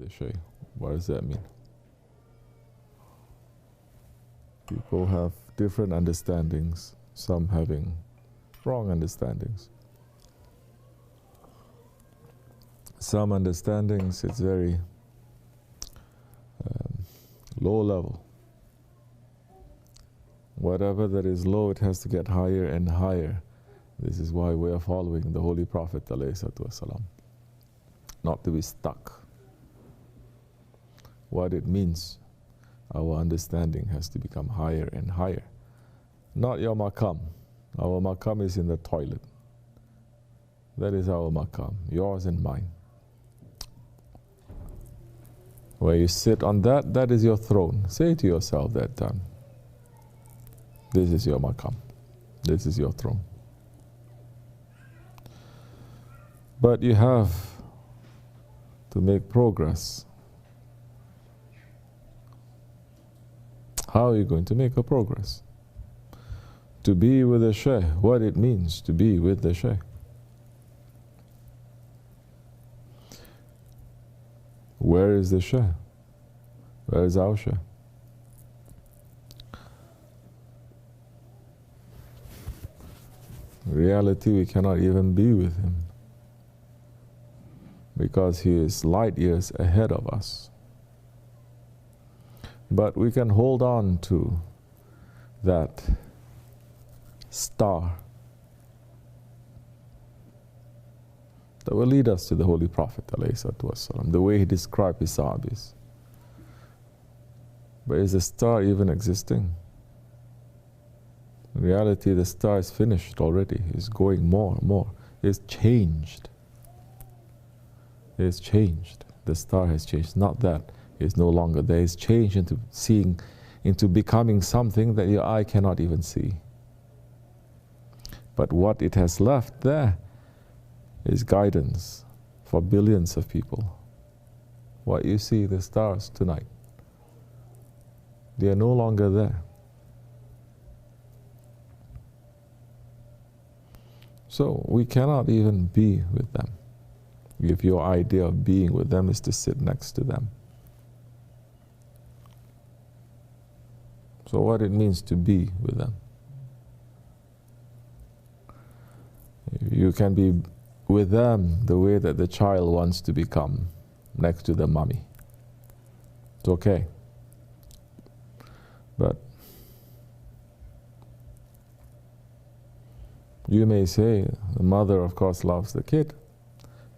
the Shaykh. What does that mean? People have different understandings, some having wrong understandings. Some understandings, it's very low level. Whatever that is low, it has to get higher and higher. This is why we are following the Holy Prophet ﷺ, not to be stuck. What it means, our understanding has to become higher and higher. Not your maqam. Our maqam is in the toilet. That is our maqam, yours and mine. Where you sit on that, that is your throne. Say to yourself that time, this is your maqam. This is your throne. But you have to make progress. How are you going to make a progress? To be with the Shaykh, what it means to be with the Shaykh. Where is the Shaykh? Where is our Shaykh? In reality, we cannot even be with him because he is light years ahead of us. But we can hold on to that star that will lead us to the Holy Prophet ﷺ, the way he described his Sahabis. But is the star even existing? In reality, the star is finished already. It's going more and more. It's changed. It's changed. The star has changed. Not that it's no longer there. It's changed into becoming something that your eye cannot even see. But what it has left there is guidance for billions of people. What you see, the stars tonight, they are no longer there. So we cannot even be with them if your idea of being with them is to sit next to them. So what it means to be with them. You can be with them the way that the child wants to become next to the mommy. It's okay. But you may say the mother, of course, loves the kid.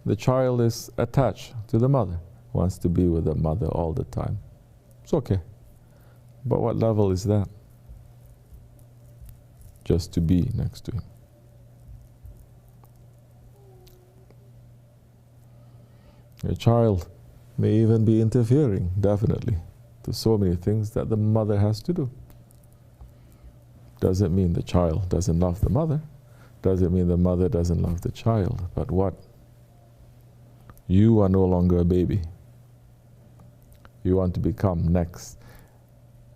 The child is attached to the mother, wants to be with the mother all the time. It's okay. But what level is that? Just to be next to him. A child may even be interfering, definitely, to so many things that the mother has to do. Doesn't mean the child doesn't love the mother. Doesn't mean the mother doesn't love the child. But what? You are no longer a baby. You want to become next.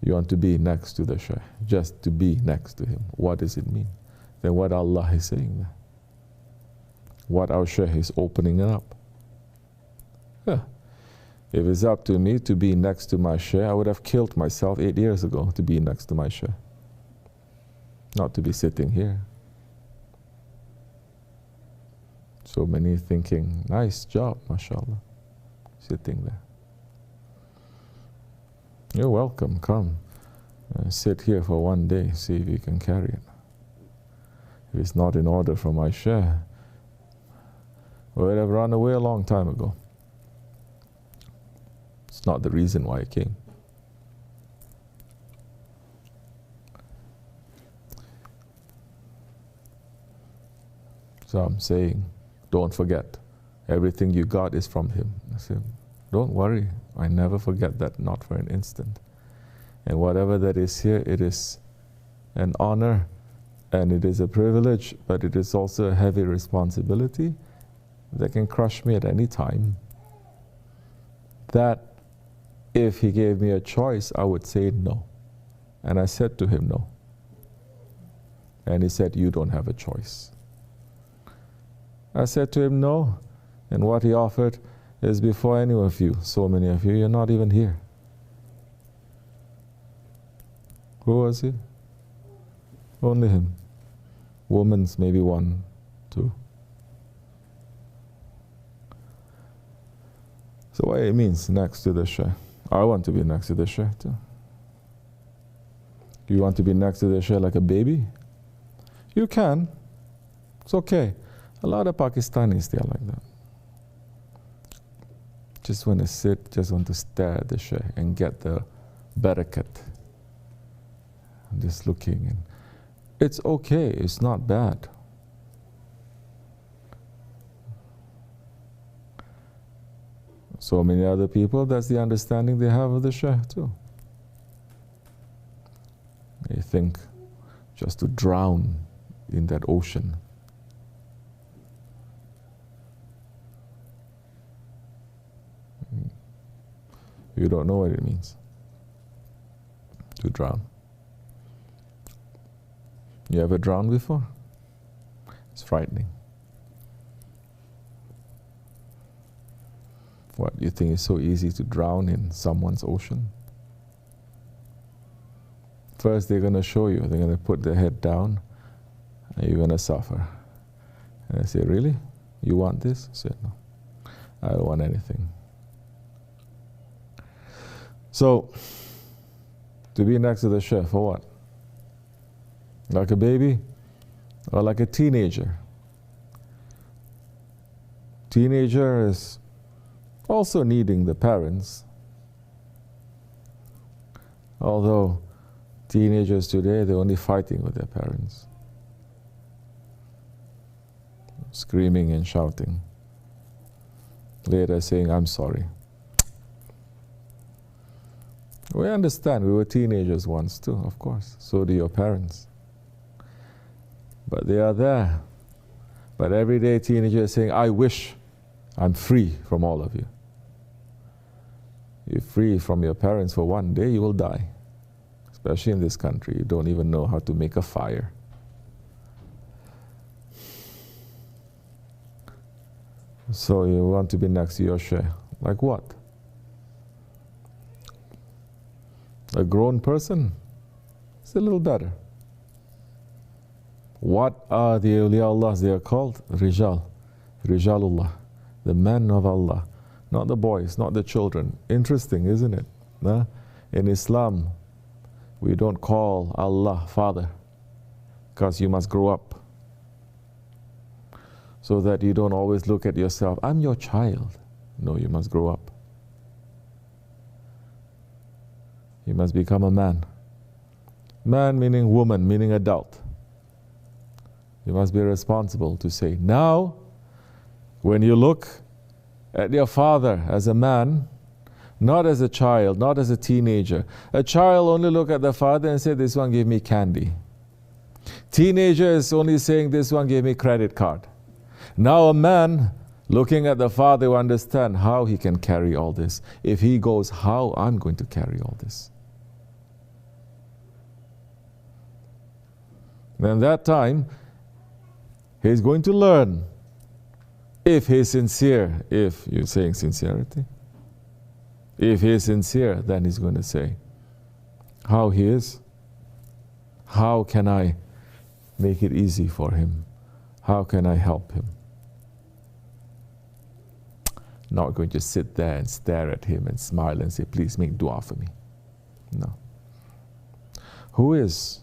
You want to be next to the Shaykh. Just to be next to him. What does it mean? Then what Allah is saying there? What our Shaykh is opening it up. If it's up to me to be next to my Shaykh, I would have killed myself 8 years ago to be next to my Shaykh. Not to be sitting here. So many thinking, nice job, mashallah, sitting there. You're welcome, come. Sit here for one day, see if you can carry it. If it's not in order for my Shaykh, I would have run away a long time ago. It's not the reason why I came. So I'm saying, don't forget, everything you got is from him. I said, don't worry, I never forget that, not for an instant. And whatever that is here, it is an honor and it is a privilege, but it is also a heavy responsibility that can crush me at any time. That if he gave me a choice, I would say no. And I said to him no. And he said, you don't have a choice. I said to him no, and what he offered, is before any of you. So many of you, you're not even here. Who was he? Only him. Women's maybe 1, 2. So what it means, next to the Shaykh. I want to be next to the Shaykh too. You want to be next to the Shaykh like a baby? You can. It's okay. A lot of Pakistanis, they are like that. Just want to sit, just want to stare at the Shaykh and get the barakat. Just looking. And it's okay, it's not bad. So many other people, that's the understanding they have of the Shaykh too. They think just to drown in that ocean. You don't know what it means to drown. You ever drowned before? It's frightening. What, you think it's so easy to drown in someone's ocean? First they're going to show you, they're going to put their head down and you're going to suffer. And I say, really? You want this? I said, no, I don't want anything. So, to be next to the Shaykh for what? Like a baby or like a teenager? Teenager is also needing the parents. Although teenagers today, they're only fighting with their parents. Screaming and shouting. Later saying, I'm sorry. We understand, we were teenagers once too, of course. So do your parents. But they are there. But every day teenagers saying, I wish I'm free from all of you. You're free from your parents for one day, you will die. Especially in this country, you don't even know how to make a fire. So you want to be next to your Shaykh. Like what? A grown person? It's a little better. What are the awliya they are called? Rijal. Rijalullah. The men of Allah. Not the boys, not the children. Interesting, isn't it? Nah? In Islam, we don't call Allah Father, because you must grow up. So that you don't always look at yourself, I'm your child. No, you must grow up. You must become a man. Man meaning woman, meaning adult. You must be responsible to say, now, when you look at your father as a man, not as a child, not as a teenager. A child only look at the father and say, this one gave me candy. Teenager is only saying, this one gave me credit card. Now a man looking at the father will understand how he can carry all this. If he goes, how I'm going to carry all this. Then that time, he's going to learn. If he's sincere, if you're saying sincerity, if he's sincere, then he's going to say how he is. How can I make it easy for him? How can I help him? Not going to sit there and stare at him and smile and say, please make dua for me. No. Who is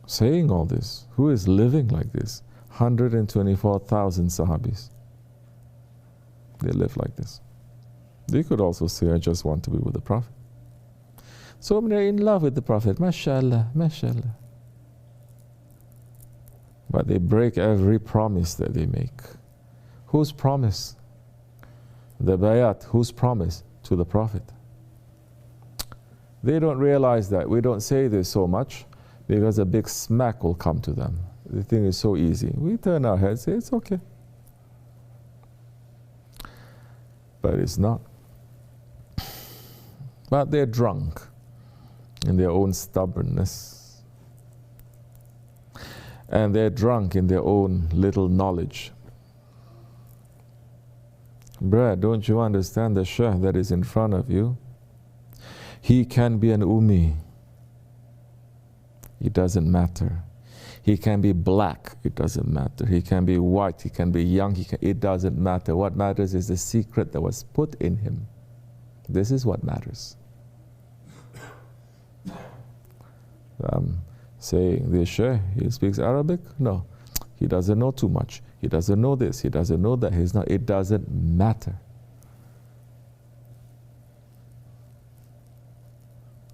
saying all this? Who is living like this? 124,000 Sahabis. They live like this. They could also say, I just want to be with the Prophet. So many are in love with the Prophet. MashaAllah, MashaAllah. But they break every promise that they make. Whose promise? The bayat. Whose promise? To the Prophet. They don't realize that. We don't say this so much because a big smack will come to them. The thing is so easy. We turn our heads, say it's okay. But it's not. But they're drunk in their own stubbornness. And they're drunk in their own little knowledge. Bruh, don't you understand the sheikh that is in front of you? He can be an ummi. It doesn't matter. He can be black. It doesn't matter. He can be white. He can be young. It doesn't matter. What matters is the secret that was put in him. This is what matters. Saying this sheikh, he speaks Arabic? No. He doesn't know too much. He doesn't know this. He doesn't know that. He's not. It doesn't matter.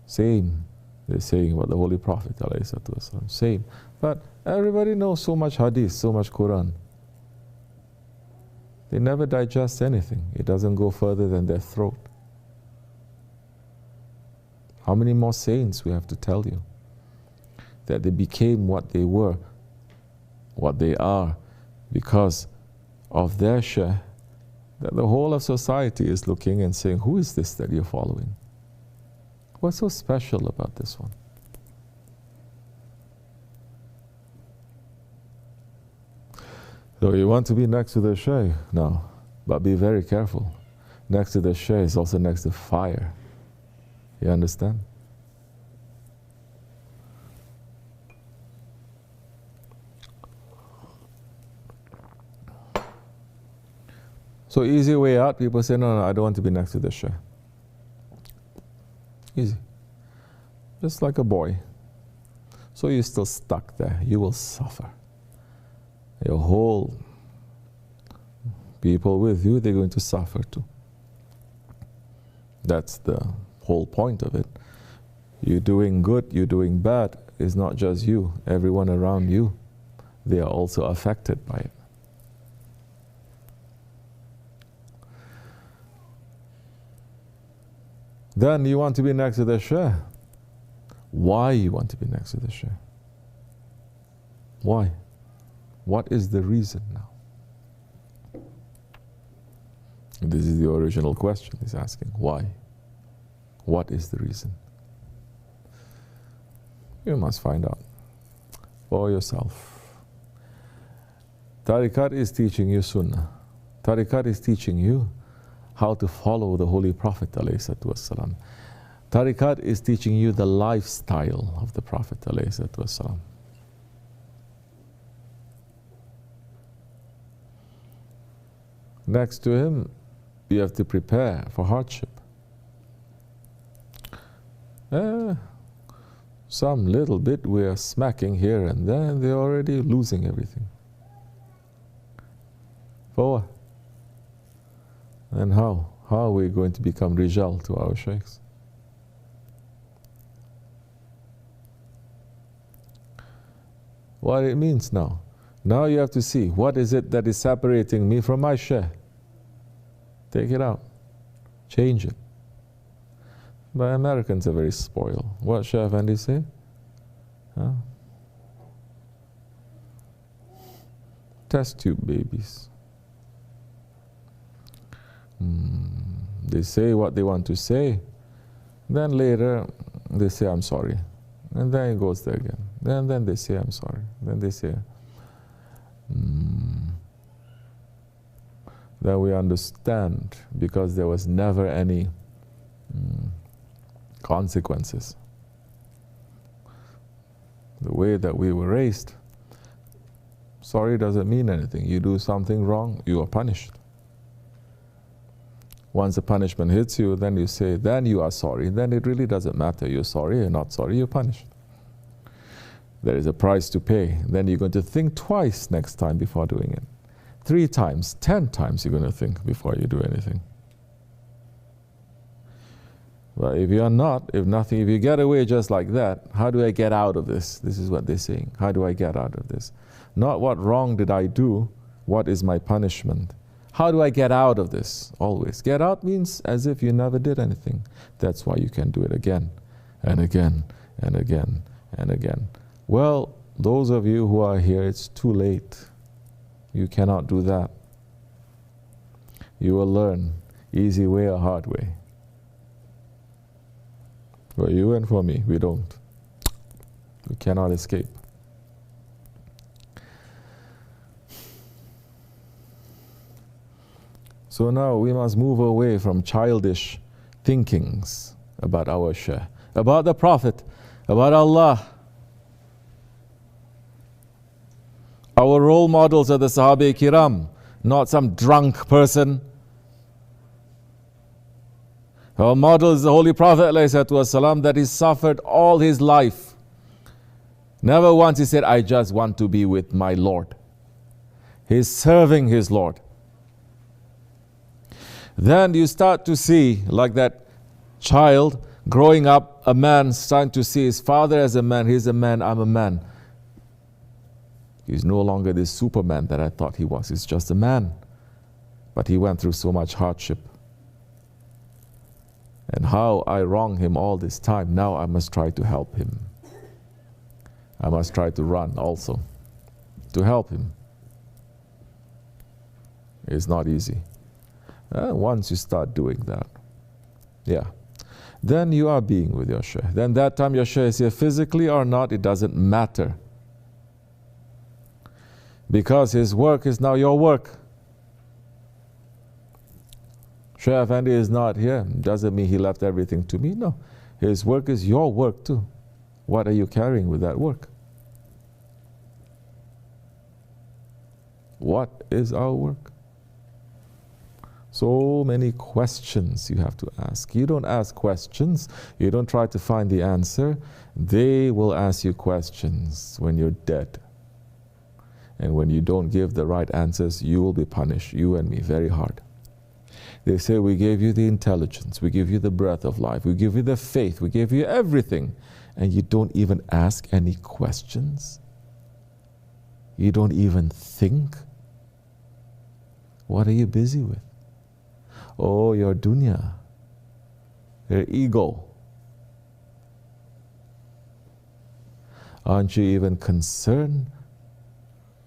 Same. They're saying about the Holy Prophet ﷺ. Same. But everybody knows so much hadith, so much Quran. They never digest anything. It doesn't go further than their throat. How many more saints we have to tell you? That they became what they were, what they are, because of their sheikh, that the whole of society is looking and saying, who is this that you're following? What's so special about this one? So you want to be next to the sheikh? No, but be very careful. Next to the sheikh is also next to fire. You understand? So easy way out, people say, no, I don't want to be next to the sheikh. Easy. Just like a boy. So you're still stuck there. You will suffer. Your whole people with you, they're going to suffer too. That's the whole point of it. You're doing good, you're doing bad. It's not just you. Everyone around you, they are also affected by it. Then you want to be next to the sheikh. Why you want to be next to the sheikh? Why? What is the reason now? This is the original question he's asking. Why? What is the reason? You must find out for yourself. Tariqat is teaching you sunnah. Tariqat is teaching you how to follow the Holy Prophet ﷺ. Tariqat is teaching you the lifestyle of the Prophet ﷺ. Next to him, you have to prepare for hardship. Some little bit we are smacking here and there, and they're already losing everything. For what? And how? How are we going to become rijal to our sheikhs? What it means now. Now you have to see, what is it that is separating me from my sheikh? Take it out. Change it. But Americans are very spoiled. What Sheikh Efendi say? Huh? Test tube babies. They say what they want to say. Then later they say, I'm sorry. And then it goes there again. Then they say, I'm sorry. Then they say, then we understand, because there was never any consequences. The way that we were raised, sorry doesn't mean anything. You do something wrong, you are punished. Once the punishment hits you, then you say, then you are sorry. Then it really doesn't matter. You're sorry, you're not sorry, you're punished. There is a price to pay. Then you're going to think twice next time before doing it. 3 times, 10 times you're going to think before you do anything. But if you're not, if you get away just like that, how do I get out of this? This is what they're saying. How do I get out of this? Not what wrong did I do, what is my punishment? How do I get out of this? Always. Get out means as if you never did anything. That's why you can do it again and again and again and again. Well, those of you who are here, it's too late. You cannot do that. You will learn easy way or hard way. For you and for me, we don't. We cannot escape. So now we must move away from childish thinkings about our Shaykh, about the Prophet, about Allah. Our role models are the Sahabi-Kiram, not some drunk person. Our model is the Holy Prophet ﷺ, that he suffered all his life. Never once he said, I just want to be with my Lord. He's serving his Lord. Then you start to see, like that child growing up, a man starting to see his father as a man. He's a man, I'm a man. He's no longer this Superman that I thought he was. He's just a man. But he went through so much hardship. And how I wronged him all this time, now I must try to help him. I must try to run also, to help him. It's not easy. Once you start doing that, yeah, then you are being with your Shaykh. Then that time your Shaykh is here physically or not, it doesn't matter. Because his work is now your work. Shaykh Efendi is not here. Doesn't mean he left everything to me. No. His work is your work too. What are you carrying with that work? What is our work? So many questions you have to ask. You don't ask questions. You don't try to find the answer. They will ask you questions when you're dead. And when you don't give the right answers, you will be punished, you and me, very hard. They say, we gave you the intelligence, we give you the breath of life, we give you the faith, we give you everything, and you don't even ask any questions? You don't even think? What are you busy with? Oh, your dunya, your ego. Aren't you even concerned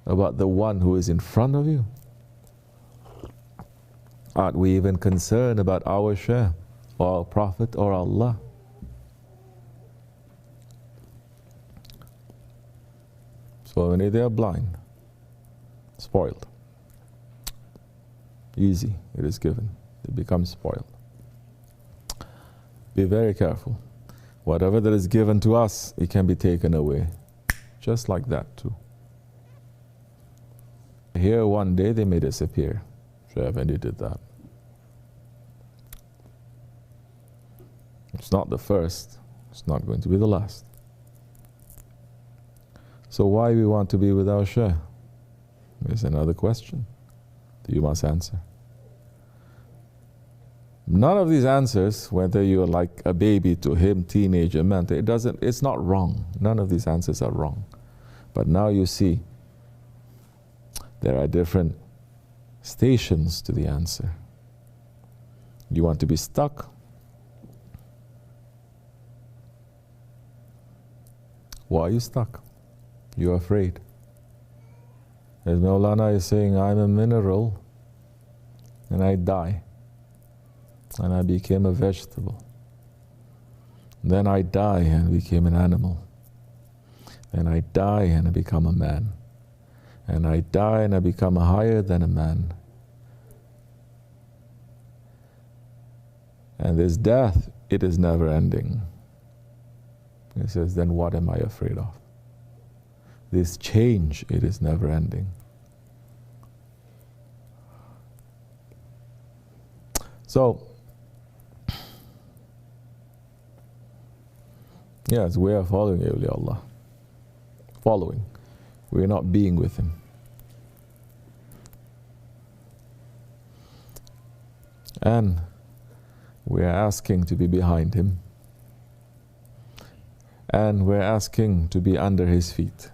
about the one who is in front of you? Aren't we even concerned about our Shaykh, or our Prophet, or Allah? So many, they are blind, spoiled. Easy, it is given. They become spoiled. Be very careful. Whatever that is given to us, it can be taken away. Just like that too. Here one day they may disappear. Shaykh Efendi did that. It's not the first. It's not going to be the last. So why we want to be with our Shaykh is another question that you must answer. None of these answers, whether you're like a baby to him, teenager, man, it's not wrong. None of these answers are wrong. But now you see, there are different stations to the answer. You want to be stuck? Why are you stuck? You're afraid. As Maulana is saying, I'm a mineral and I die. And I became a vegetable. Then I die and became an animal. Then I die and I become a man. And I die and I become higher than a man. And this death, it is never ending. He says, then what am I afraid of? This change, it is never ending. So, yes, we are following awliyaullah. Following. We are not being with him. And we are asking to be behind him. And we're asking to be under his feet.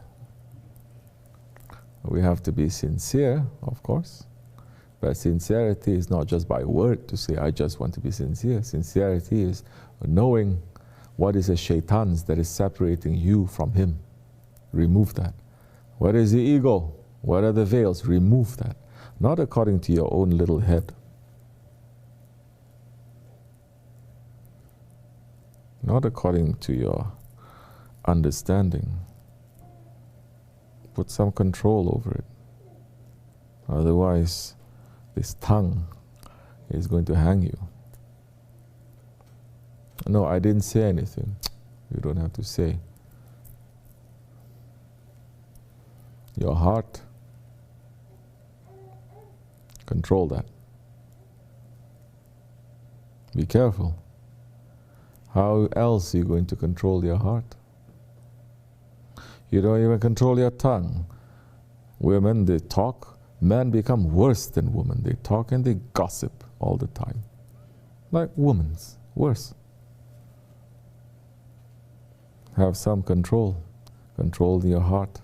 We have to be sincere, of course. But sincerity is not just by word to say, I just want to be sincere. Sincerity is knowing what is the shaitans that is separating you from him. Remove that. What is the ego? What are the veils? Remove that. Not according to your own little head. Not according to your understanding. Put some control over it. Otherwise, this tongue he's going to hang you. No, I didn't say anything. You don't have to say. Your heart, control that. Be careful. How else are you going to control your heart? You don't even control your tongue. Women, they talk. Men become worse than women. They talk and they gossip all the time. Like women's, worse. Have some control. Control your heart.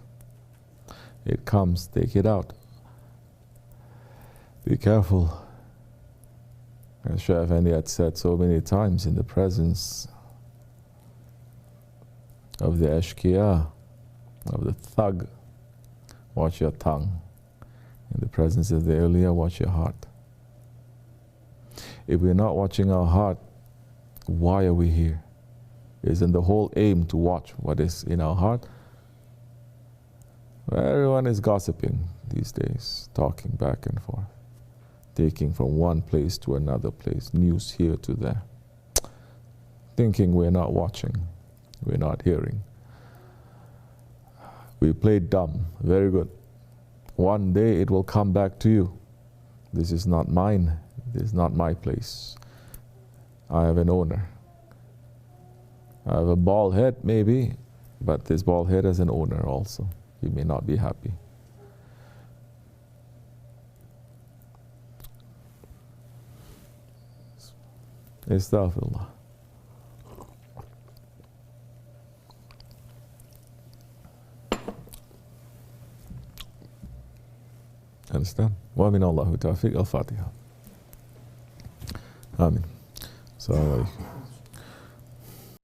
It comes, take it out. Be careful. As Shaykh Efendi had said so many times, in the presence of the ashkiya, of the thug, watch your tongue. In the presence of the awliya, watch your heart. If we're not watching our heart, why are we here? Isn't the whole aim to watch what is in our heart? Well, everyone is gossiping these days, talking back and forth, taking from one place to another place, news here to there, thinking we're not watching, we're not hearing. We played dumb, very good. One day it will come back to you. This is not mine, this is not my place. I have an owner. I have a bald head maybe, but this bald head has an owner also. He may not be happy. Astaghfirullah. Understand? Wa min Allahu tawfiq al-Fatiha. Amin. Assalamu alaikum.